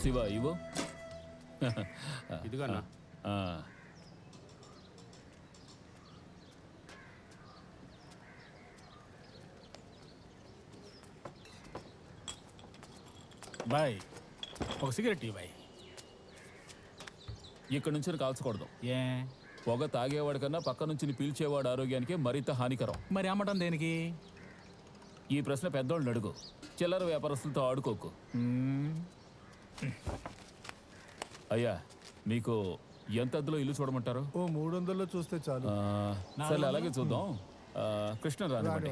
శివ ఇవో ఇదిగో అన్న. బాయ్ ఒక సిగరెట్ ఇవ్వు బాయ్. ఇక్కడ నుంచి కాల్చకూడదు. ఏ పొగ తాగేవాడి కన్నా పక్క నుంచి పీల్చేవాడు ఆరోగ్యానికి మరింత హానికరం. మరి అమ్మటం దేనికి? ఈ ప్రశ్న పెద్దోళ్ళని అడుగు. చిల్లర వ్యాపారస్తులతో ఆడుకోకు. అయ్యా మీకు ఎంత అద్దెలో ఇల్లు చూడమంటారు? ఓ 300లో చూస్తే చాలు. సరే అలాగే చూద్దాం. కృష్ణ రానివ్వండి.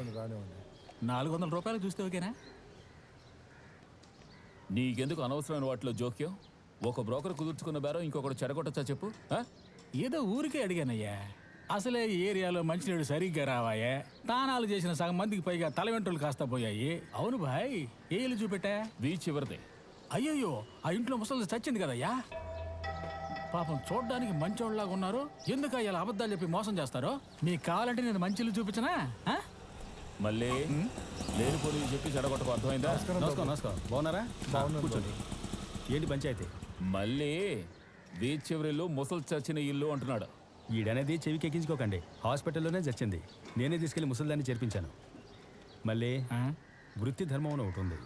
400 రూపాయలు చూస్తే ఓకేనా? నీకెందుకు అనవసరమైన వాటిలో జోక్యం? ఒక బ్రోకర్ కుదుర్చుకున్న బేరం ఇంకొకటి చెడగొట్టచ్చా చెప్పు. ఏదో ఊరికే అడిగానయ్యా. అసలే ఈ ఏరియాలో మంచినీళ్ళు సరిగ్గా రావాయే. తానాలు చేసిన సగం మందికి పైగా తల వెంట్రులు కాస్త పోయాయి. అవును భాయ్, ఏ ఇల్లు చూపెట్టా? బీచ్ చివరిదే. అయ్యయ్యో, ఆ ఇంట్లో ముసలి చచ్చింది కదయ్యా. పాపం చూడ్డానికి మంచోళ్ళలాగా ఉన్నారు. ఎందుకు ఇలా అబద్ధాలు చెప్పి మోసం చేస్తారో? మీకు కావాలంటే నేను మంచి ఇల్లు చూపించనా? మళ్ళీ లేని పోలీసు చెప్పి చెడగొట్టకు. అర్థమైందా? నమస్కారం. నమస్కారం. బాగున్నారా? కూర్చోండి. ఏంటి పంచాయతీ? మళ్ళీ బీచ్ చివరిల్లు ముసలి చచ్చిన ఇల్లు అంటున్నాడు. ఈడనేది చెవికి ఎక్కించుకోకండి. హాస్పిటల్లోనే చచ్చింది. నేనే తీసుకెళ్లి ముసలిదాన్ని చేర్పించాను. మళ్ళీ వృత్తి ధర్మం అని ఒకటి ఉంది.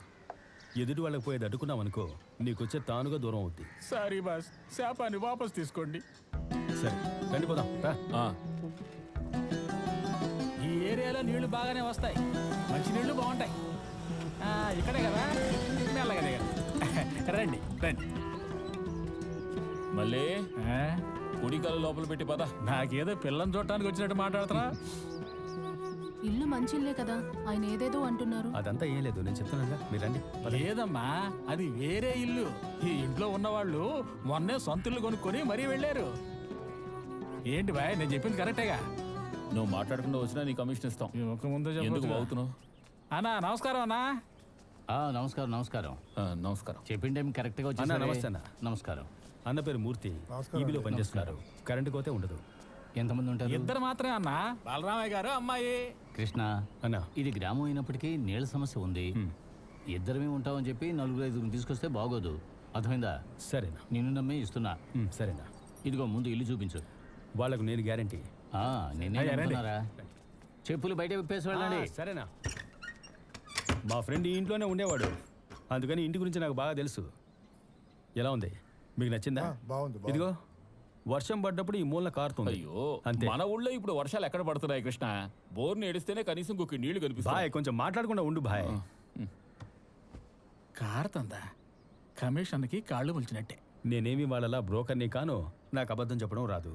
ఎదుటి వాళ్ళకి పోయేది అడ్డుకున్నాం అనుకో, నీకొచ్చే తానుగా దూరం అవుద్ది. సారీ బాస్, శాపాన్ని వాపస్ తీసుకోండి. సరే రండి పోదాం. ఈ ఏరియాలో నీళ్లు బాగానే వస్తాయి, మంచి నీళ్లు బాగుంటాయి. ఇక్కడే కదా, మెల్లగా రండి రండి. మళ్ళీ కుడికాలు లోపల పెట్టి పద. నాకేదో పిల్లని చూడటానికి వచ్చినట్టు మాట్లాడుతున్నా. ఇల్లు మంచి ఇల్లే కదా, ఆయన ఏదేదో అంటున్నారు. అదంతా ఏం లేదు, నేను చెప్తున్నాను. మీరు రండి. లేదమ్మా, అది వేరే ఇల్లు. ఈ ఇంట్లో ఉన్నవాళ్ళు మొన్నే సొంత ఇల్లు కొనుక్కొని మరీ వెళ్ళారు. ఏంటి బాయ్, నేను చెప్పింది కరెక్టేగా? నువ్వు మాట్లాడకుండా వచ్చినా నీ కమిషన్ ఇస్తాం. ఎందుకు బాగుతున్నావు? అన్నా నమస్కారం. అన్నా నమస్కారం. నమస్కారం. నమస్కారం. చెప్పిన టైం కరెక్ట్గా వచ్చి. నమస్తే అన్న. నమస్కారం. అన్న పేరు మూర్తి, ఈబీలో పనిచేస్తున్నారు. కరెంటు కోతే ఉండదు. ఎంతమంది ఉంటారు? ఇద్దరు మాత్రమే అన్నా, బలరామయ్య గారు, అమ్మాయి. కృష్ణ అన్న, ఇది గ్రామం అయినప్పటికీ నీళ్ళ సమస్య ఉంది. ఇద్దరమే ఉంటామని చెప్పి 4-5 తీసుకొస్తే బాగోదు. అర్థమైందా? సరేనా. నిన్ను నమ్మే ఇస్తున్నా. సరేనా. ఇదిగో ముందు ఇల్లు చూపించు. వాళ్ళకు నేను గ్యారంటీ. నిన్నేరా చెప్పులు బయట విప్పేసి వెళ్ళండి. సరేనా. మా ఫ్రెండ్ ఈ ఇంట్లోనే ఉండేవాడు, అందుకని ఇంటి గురించి నాకు బాగా తెలుసు. ఎలా ఉంది, మీకు నచ్చిందా? బాగుంది. ఇదిగో వర్షం పడ్డప్పుడు ఈ మూలన కారుతుంది. అయ్యో, అంతే. మన ఊళ్ళో ఇప్పుడు వర్షాలు ఎక్కడ పడుతున్నాయి కృష్ణ? బోర్ని ఏడిస్తేనే కనీసం ఇంకొక నీళ్లు కనిపిస్తాయి. బాయ్, కొంచెం మాట్లాడకుండా ఉండు బాయ్. కారుతుందా? కమిషన్కి కాళ్ళు పులిచినట్టే. నేనేమి వాళ్ళలా బ్రోకర్ని కాను, నాకు అబద్ధం చెప్పడం రాదు.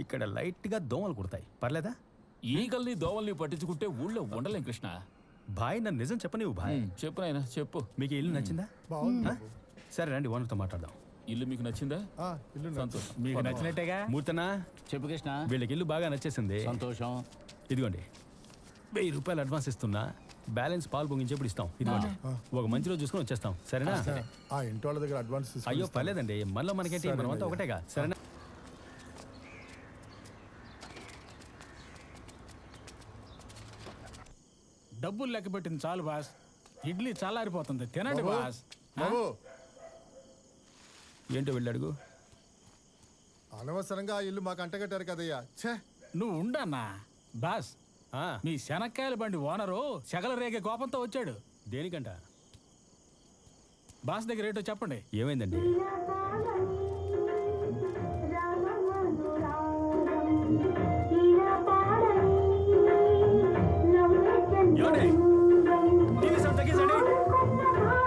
ఇక్కడ లైట్గా దోమలు కుడతాయి, పర్లేదా? ఈగల్ని దోవల్ని పట్టించుకుంటే ఊళ్ళో ఉండలేం కృష్ణ. బాయ్, నన్ను నిజం చెప్పనివ్వు బాయ్. చెప్పు నాయనా, చెప్పు. మీకు ఇల్లు నచ్చిందా? బాగుంది. సరే రండి, ఓనర్తో మాట్లాడదాం. ఇల్లు మీకు నచ్చిందా? ఇల్లు సంతోషం. మీకు నచ్చినట్టేగా? మూర్తనా, చెప్పు కృష్ణ. వీళ్ళకి ఇల్లు బాగా నచ్చేసింది. సంతోషం. ఇదిగోండి 1000 రూపాయలు అడ్వాన్స్ ఇస్తున్నా, బ్యాలెన్స్ పాలు పొంగించేప్పుడు ఇస్తాం. ఇదిగోండి, ఒక మంచి రోజు చూసుకొని వచ్చేస్తాం. సరేనా? ఆ ఇంటి వాళ్ళ దగ్గర అడ్వాన్స్. అయ్యో పర్లేదండి, మనలో మనకేంటి, మనమంతా ఒకటేగా. సరేనా? డబ్బులు లెక్క పెట్టింది చాలు బాస్. ఇడ్లీ చల్లారిపోతుంది, తినండి బాస్. ఏంటో వెళ్ళి అడుగు. అనవసరంగా ఆ ఇల్లు మాకు అంటగట్టారు కదయ్యా. ఛే, నువ్వు ఉండన్నా బాస్. మీ శనక్కాయల బండి ఓనరు సెగల రేగే కోపంతో వచ్చాడు. దేనికంట? బాస్ దగ్గర ఏంటో చెప్పండి. ఏమైందండి?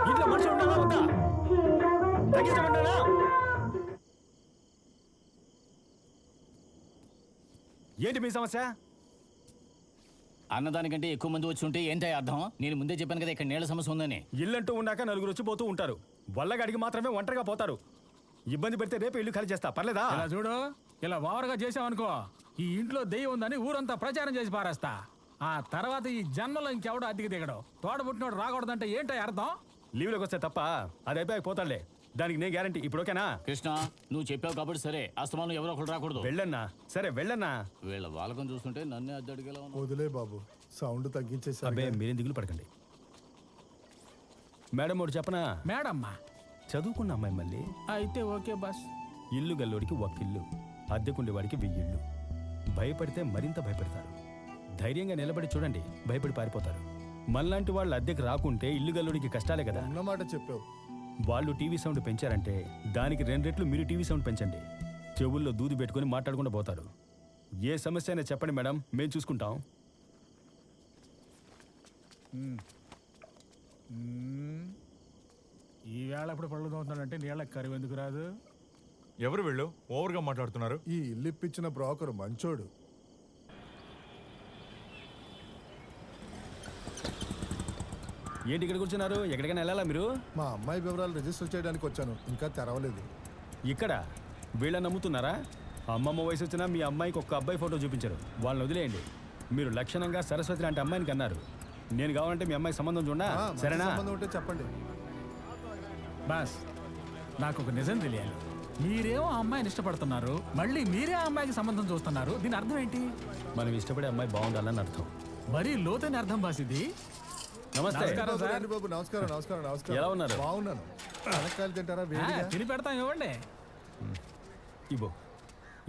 ఇంట్లో మనుషులు ఉండాలా వద్దా? తగ్గించమంటారా? ఏంటి మీ సమస్య? అన్నదానికంటే ఎక్కువ మంది వచ్చి ఉంటే ఏంటి అర్థం? నేను ముందే చెప్పాను కదా ఇక్కడ నీళ్ళ సమస్య ఉందని. ఇల్లంటూ ఉన్నాక నలుగురు వచ్చి పోతూ ఉంటారు, వల్లగడికి మాత్రమే ఒంటరిగా పోతారు. ఇబ్బంది పెడితే రేపు ఇల్లు ఖాళీ చేస్తా, పర్లేదా? ఇలా చూడు, ఇలా ఓవర్గా చేసావనుకో, ఈ ఇంట్లో దెయ్యం ఉందని ఊరంతా ప్రచారం చేసి పారేస్తా. ఆ తర్వాత ఈ జన్మలో ఇంకెవడో అద్దెకి దిగడు. తోడబుట్టినోడు రాకూడదంటే ఏంటో అర్థం? లీవ్లోకి వస్తే తప్ప, అది అయిపోయాక పోతాడులే. దానికి నేను గ్యారంటీ. ఇప్పుడు ఓకేనా? కృష్ణ, నువ్వు చెప్పావు కాబట్టి సరే. అస్తమానం ఎవరో ఒకరు రాకూడదు. వెళ్ళన్నా. సరే వెళ్ళన్నా. వీళ్ళ వాళ్ళకం చూస్తుంటే నన్నే అద్దె అడిగేలా ఉన్నా. వదిలే బాబు, సౌండ్ తగ్గించేసారు. అబ్బే మీరేం దిగులు పడకండి. మేడం ఒకటి చెప్పనా? మేడమ్మా చదువుకున్న అమ్మాయి మళ్ళీ. అయితే ఓకే బాస్. ఇల్లు గల్లోడికి ఒక్కిల్లు, అద్దెకుండేవాడికి 1000 ఇళ్ళు. భయపడితే మరింత భయపడతారు. ధైర్యంగా నిలబడి చూడండి, భయపడి పారిపోతారు. మనలాంటి వాళ్ళు అద్దెకి రాకుంటే ఇల్లు గల్లోడికి కష్టాలే కదా. అన్నమాట చెప్పావు. వాళ్ళు టీవీ సౌండ్ పెంచారంటే దానికి 2 రెట్లు మీరు టీవీ సౌండ్ పెంచండి. చెవుల్లో దూది పెట్టుకుని మాట్లాడకుండా పోతారు. ఏ సమస్య అయినా చెప్పండి మేడం, మేము చూసుకుంటాం. ఈ వేళ ఇప్పుడు పళ్ళు తోముతున్నాడంటే నీళ్ళకి కరువు ఎందుకు రాదు? ఎవరు వీళ్ళు ఓవర్గా మాట్లాడుతున్నారు? ఈ ఇల్లు ఇప్పించిన బ్రోకర్ మంచోడు. ఏంటి ఇక్కడ కూర్చున్నారు? ఎక్కడికైనా వెళ్ళాలా మీరు? మా అమ్మాయి వివరాలు రిజిస్టర్ చేయడానికి వచ్చాను, ఇంకా తెరవలేదు. ఇక్కడ వీళ్ళని నమ్ముతున్నారా? అమ్మమ్మ వయసు వచ్చినా మీ అమ్మాయికి ఒక్క అబ్బాయి ఫోటో చూపించారు. వాళ్ళని వదిలేయండి. మీరు లక్షణంగా సరస్వతి లాంటి అమ్మాయిని కన్నారు. నేను కావాలంటే మీ అమ్మాయి సంబంధం చూడా? మంచి సరేనా? సంబంధం ఉంటే చెప్పండి. బాస్, నాకు ఒక నిజం తెలియాలి. మీరేమో ఆ అమ్మాయిని ఇష్టపడుతున్నారు, మళ్ళీ మీరే ఆ అమ్మాయికి సంబంధం చూస్తున్నారు. దీని అర్థం ఏంటి? మనం ఇష్టపడే అమ్మాయి బాగుండాలని అర్థం. మరీ లోతైన అర్థం బాస్ ఇది. నమస్తే. నమస్కారం బాబు, సార్. రండి బాబు. నమస్కారం నమస్కారం నమస్కారం. ఎలా ఉన్నారు? బాగున్నాను. అనకాయలు తింటారా? ఆ, వేడిగా. తిని పెడతాం, ఇవ్వండి. ఇబో,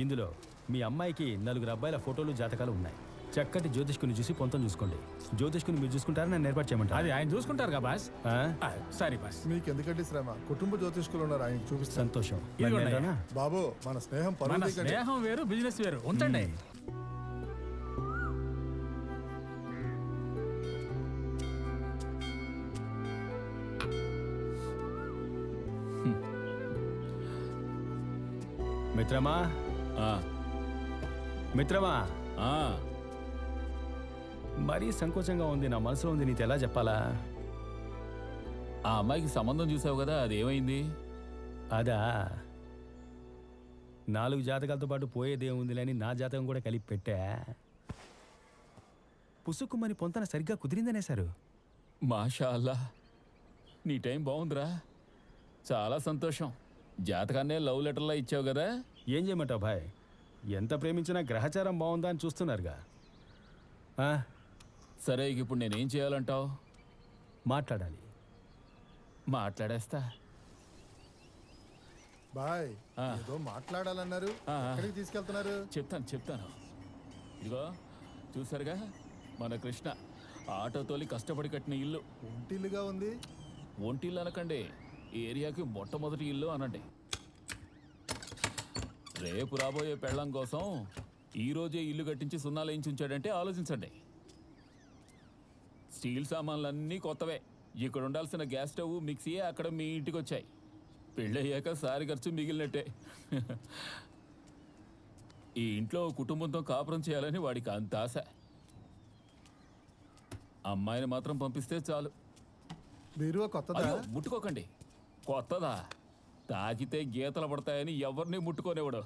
ఇందులో మీ అమ్మాయికి 4 అబ్బాయిల ఫోటోలు, జాతకాలు ఉన్నాయి. చక్కటి జ్యోతిష్కుని చూసి పొంతం చూసుకోండి. జ్యోతిష్కుని మీరు చూసుకుంటారా, నేను ఏర్పాటు చేయమంటారా? అది ఆయన చూసుకుంటారు కదా బాస్. ఆ? Sorry boss. మీకు ఎందుకంటే శ్రమ, కుటుంబ జ్యోతిష్కులు ఉన్నారు, ఆయనకి చూపిస్తాను. సంతోషం. ఇదిగోండి. నన్ను ఏంటన్నా? బాబు, మన స్నేహం మన పరువు తీయకండి. స్నేహం వేరు, బిజినెస్ వేరు. ఉంచండి. మిత్రమా, ఆ, మిత్రమా, ఆ, మరీ సంకోచంగా ఉంది. నా మనసులో ఉంది, నీకు ఎలా చెప్పాలా? ఆ అమ్మాయికి సంబంధం చూసావు కదా, అది ఏమైంది? అదా, 4 జాతకాలతో పాటు పోయేదేముందిలే అని నా జాతకం కూడా కలిపి పెట్టా. పుసుక్కుమని పొంతన సరిగ్గా కుదిరిందనేశారు. మాషా అల్లా, నీ టైం బాగుందిరా. చాలా సంతోషం. జాతకాన్నే లవ్ లెటర్లా ఇచ్చావు కదా. ఏం చేయమంటావు భాయ్? ఎంత ప్రేమించినా గ్రహచారం బాగుందా అని చూస్తున్నారుగా. ఆ, సరే, ఇక ఇప్పుడు నేనేం చేయాలంటావు? మాట్లాడాలి. మాట్లాడేస్తా. బాయ్, ఆ. ఏదో మాట్లాడాలన్నారు. ఆ. ఎక్కడికి తీసుకెళ్తున్నారు? చెప్తాను. ఇదిగో చూసారుగా, మన కృష్ణ ఆటో తోలి కష్టపడి కట్టిన ఇల్లు. ఒంటిల్లుగా ఉంది. ఒంటిల్లు అనకండి, ఈ ఏరియాకి మొట్టమొదటి ఇల్లు అనండి. రేపు రాబోయే పెళ్ళం కోసం ఈ రోజే ఇల్లు కట్టించి సున్నాలు వేయించి ఉంచాడంటే ఆలోచించండి. స్టీల్ సామాన్లన్నీ కొత్తవే. ఇక్కడ ఉండాల్సిన గ్యాస్ స్టవ్, మిక్సీయే అక్కడ మీ ఇంటికి వచ్చాయి. పెళ్ళయ్యాక సారి ఖర్చు మిగిలినట్టే. ఈ ఇంట్లో కుటుంబంతో కాపురం చేయాలని వాడికి అంత ఆశ. అమ్మాయిని మాత్రం పంపిస్తే చాలు. బీరువా కొత్తదా? అయ్యో, ముట్టుకోకండి. కొత్తదా? తాకితే గీతలు పడతాయని ఎవరిని ముట్టుకోనివ్వడు.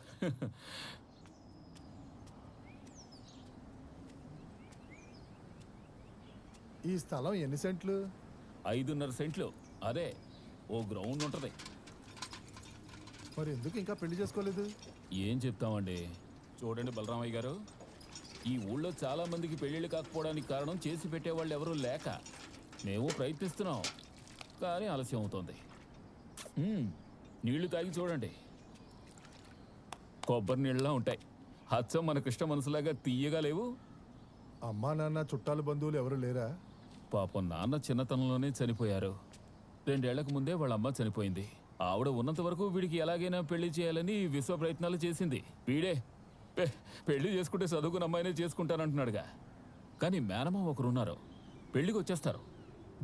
ఈ స్థలం ఎన్ని సెంట్లు? 5.5 సెంట్లు. అదే, ఓ గ్రౌండ్ ఉంటుంది. మరి ఎందుకు ఇంకా పెళ్లి చేసుకోలేదు? ఏం చెప్తామండి. చూడండి బలరామయ్య గారు, ఈ ఊళ్ళో చాలా మందికి పెళ్ళిళ్ళు కాకపోవడానికి కారణం చేసి పెట్టేవాళ్ళు ఎవరూ లేక. మేము ప్రయత్నిస్తున్నాం, కానీ ఆలస్యం అవుతుంది. నీళ్లు తాగి చూడండి, కొబ్బరి నీళ్ళలా ఉంటాయి. హచ్చం మన కృష్ణ మనసులాగా తీయగా లేవు. అమ్మా నాన్న చుట్టాలు బంధువులు ఎవరు లేరా? పాపం నాన్న చిన్నతనంలోనే చనిపోయారు. 2 ఏళ్లకు ముందే వాళ్ళ అమ్మ చనిపోయింది. ఆవిడ ఉన్నంత వరకు వీడికి ఎలాగైనా పెళ్లి చేయాలని విశ్వ ప్రయత్నాలు చేసింది. వీడే పెళ్లి చేసుకుంటే చదువుకున్న అమ్మాయినే చేసుకుంటానంటున్నాడుగా. కానీ మేనమామ ఒకరున్నారు, పెళ్లికి వచ్చేస్తారు.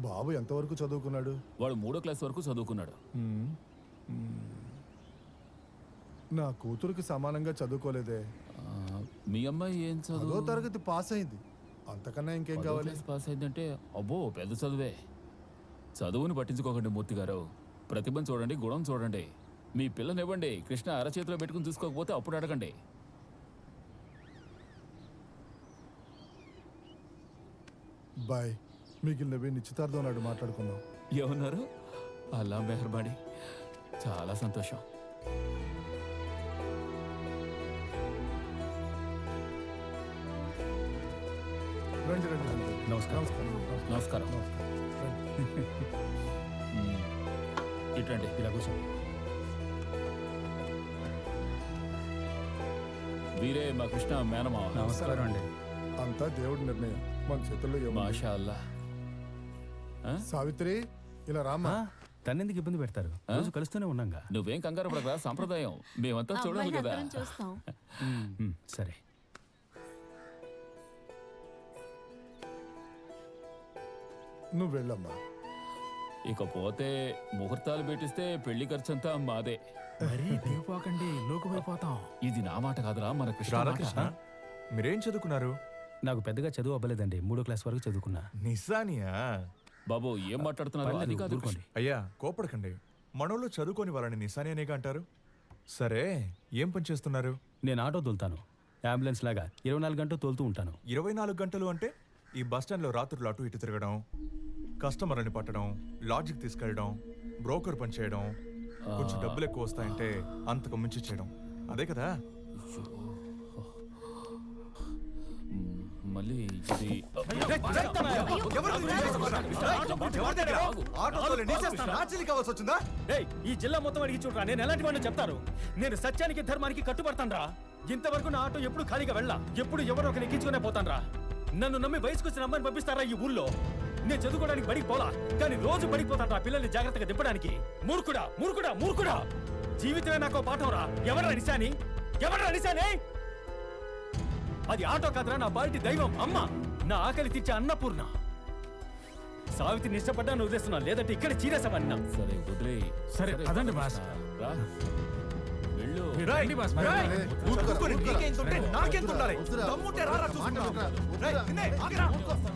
బాబు ఎంతవరకు చదువుకున్నాడు? వాడు 3వ క్లాస్ వరకు చదువుకున్నాడు. నా కూతురికి సమానంగా చదువుకోలేదే. మీ అమ్మాయి ఏం 10వ చదువు? తరగతి పాస్ అయింది. అంతకన్నా ఇంకేం 10వ కావాలి? క్లాస్ పాస్ అయిందంటే అబ్బో పెద్ద చదువే. చదువుని పట్టించుకోకండి మూర్తి గారు. ప్రతిభను చూడండి, గుణం చూడండి. మీ పిల్లనివ్వండి, కృష్ణ అరచేతిలో పెట్టుకుని చూసుకోకపోతే అప్పుడు అడగండి. బాయ్, మిగిలినవి నిశ్చితార్థం నాడు మాట్లాడుకుందాం. ఏమన్నారు? అల్లా మెహర్బాడి. చాలా సంతోషం. రండి రండి రండి. నమస్కారం. నమస్కారం. రండి. ఇటండి. ఇలా కూర్చోండి. వీరే మా కృష్ణ మేనమావ. నమస్కారం అండి. అంతా దేవుడి నిర్ణయం, మన చేతుల్లో ఏముంది? మాషా అల్లా. సావిత్రి, ఇలా రామ్మా. తన్నెందుకు ఇబ్బంది పెడతారు? రోజు కలుస్తూనే ఉన్నాగా. నువ్వేం కంగారు పడకరా, సంప్రదాయం మేమంతా చూడాలి కదా. చూస్తాం. సరే. నువ్వు వెళ్ళమ్మా. ఇకపోతే ముహూర్తాలు పెట్టిస్తే పెళ్లి ఖర్చంతా మాదే. మరీ దిగిపోకండి, లోకుపోయిపోతాం. ఇది నా మాట కాదురా, మన కృష్ణ మాట. రాధాకృష్ణ మీరేం చదువుకున్నారు? నాకు పెద్దగా చదువు అవ్వలేదండి. 3వ క్లాస్ వరకు చదువుకున్నా. నిజానియా? బాబు ఏం మాట్లాడుతున్నారు? అది పర్లేదు, కాదు ఊరుకోండి. అయ్యా కోపడకండి, మనోళ్ళు చదువుకొని వాళ్ళని నిశాని అనేగా అంటారు. సరే ఏం పని చేస్తున్నారు? నేను ఆటో తోలుతాను. అంబులెన్స్ లాగా 24 గంటలు తోలుతూ ఉంటాను. 24 గంటలు అంటే ఈ బస్టాండ్లో రాత్రులు అటు ఇటు తిరగడం, కస్టమర్ని పట్టడం, లాడ్జికి తీసుకెళ్ళడం, బ్రోకర్ పని చేయడం, కొంచెం డబ్బులు ఎక్కువ వస్తాయంటే అంతకు మించి చేయడం, అదే కదా? మళ్ళీ ఇది ఈ జిల్లా మొత్తం అడిగి చూడరా, నేను ఎలాంటి వాడిని చెప్తారు. నేను సత్యానికి ధర్మానికి కట్టుబడతానరా. ఇంతవరకు నా ఆటో ఎప్పుడు ఖాళీగా వెళ్ళా. ఎప్పుడు ఎవరో ఒకరు ఎక్కించుకునే పోతానరా. నన్ను నమ్మి వయసుకు వచ్చిన అమ్మాయిని పంపిస్తారా ఈ ఊళ్ళో? నేను చదువుకోవడానికి బడికి పోలా, కానీ రోజు బడికి పోతానరా పిల్లల్ని జాగ్రత్తగా దింపడానికి. మూర్ఖుడా మూర్ఖుడా మూర్ఖుడా! జీవితమే నాకు పాఠం రా. ఎవరా నిశాని? ఎవరా నిశాని? అది ఆటో కాదురా, నా బాల్టి దైవం అమ్మ, నా ఆకలి తీర్చే అన్నపూర్ణ. సావిత్రిని ఇష్టపడ్డాను వదిలేస్తున్నా, లేదంటే ఇక్కడ చీరేసవన్నా. సరే వదిలే. సరే, పదండి బాస్. రా. వెళ్ళు. రండి బాస్. నాకెంత ఉండాలి? దమ్ముంటే రారా చూసుకుందాం. రేయ్, నిన్నే, ఆగరా.